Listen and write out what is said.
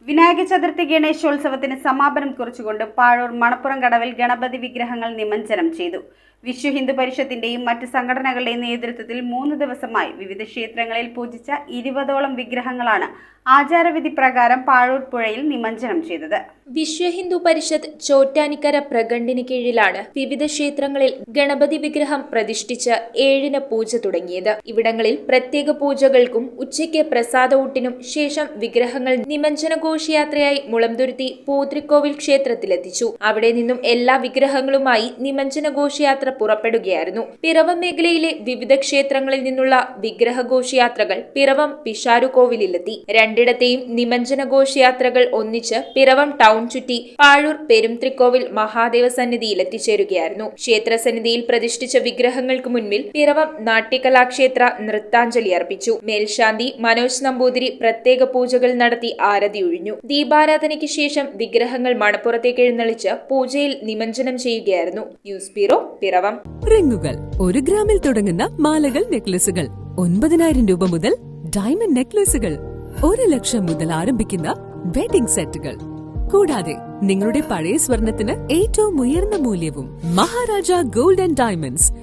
വിനായക ചതുർത്ഥി ഗണേശോത്സവത്തിന് സമാപനം കുറിച്ചുകൊണ്ട് പാഴൂർ മണപ്പുറം കടവിൽ ഗണപതി വിഗ്രഹങ്ങൾ നിമജ്ജനം ചെയ്തു. വിശ്വ ഹിന്ദു പരിഷത്തിന്റെയും മറ്റ് സംഘടനകളുടെയും നേതൃത്വത്തിൽ 3 ദിവസമായി വിവിധ ക്ഷേത്രങ്ങളിൽ പൂജിച്ച 20ഓളം വിഗ്രഹങ്ങളാണ് ആചാരവിധി പ്രകാരം പാഴൂർ പുഴയിൽ നിമജ്ജനം ചെയ്തത്. വിശ്വ ഹിന്ദു പരിഷത്ത് ചോറ്റാനിക്കര പ്രഖണ്ഡിന് കീഴിലാണ് വിവിധ ക്ഷേത്രങ്ങളിൽ ഗണപതി വിഗ്രഹം പ്രതിഷ്ഠിച്ച് 7-ന് പൂജ തുടങ്ങിയത്. ഇവിടങ്ങളിൽ പ്രത്യേക പൂജകൾക്കും ഉച്ചയ്ക്ക് പ്രസാദഊട്ടിനും ശേഷം വിഗ്രഹങ്ങൾ നിമജ്ജന ഘോഷയാത്രയായി മുളംതുരുത്തി പൂത്രിക്കോവിൽ ക്ഷേത്രത്തിലെത്തിച്ചു. അവിടെ നിന്നും എല്ലാ വിഗ്രഹങ്ങളുമായി നിമജ്ജന ഘോഷയാത്ര പുറപ്പെടുകയായിരുന്നു. പിറവം മേഖലയിലെ വിവിധ ക്ഷേത്രങ്ങളിൽ നിന്നുള്ള വിഗ്രഹ ഘോഷയാത്രകൾ പിറവം പിഷാരുകോവിലെത്തി. രണ്ടിടത്തെയും നിമജ്ജന ഘോഷയാത്രകൾ ഒന്നിച്ച് പിറവം ടൗൺ ചുറ്റി പാഴൂർ പെരുംത്രിക്കോവിൽ മഹാദേവ സന്നിധിയിൽ എത്തിച്ചേരുകയായിരുന്നു. ക്ഷേത്രസന്നിധിയിൽ പ്രതിഷ്ഠിച്ച വിഗ്രഹങ്ങൾക്ക് മുൻപിൽ പിറവം നാട്യകലാക്ഷേത്ര നൃത്താഞ്ജലി അർപ്പിച്ചു. മേൽശാന്തി മനോജ് നമ്പൂതിരി പ്രത്യേക പൂജകൾ നടത്തി ആരതി ഒഴിഞ്ഞു. ദീപാരാധനയ്ക്ക് ശേഷം വിഗ്രഹങ്ങൾ മണപ്പുറത്തേക്ക് എഴുന്നള്ളിച്ച് പൂജയിൽ നിമജ്ജനം ചെയ്യുകയായിരുന്നു. News bureau Piravom. റിങ്ങുകൾ 1 ഗ്രാമിൽ തുടങ്ങുന്ന മാലകൾ, നെക്ലസുകൾ 9,000 രൂപ മുതൽ ഡയമണ്ട് നെക്ലസുകൾ 1 ലക്ഷം മുതൽ ആരംഭിക്കുന്ന വെഡിംഗ് സെറ്റുകൾ. കൂടാതെ നിങ്ങളുടെ പഴയ സ്വർണത്തിന് ഏറ്റവും ഉയർന്ന മൂല്യവും. Maharaja gold and diamonds,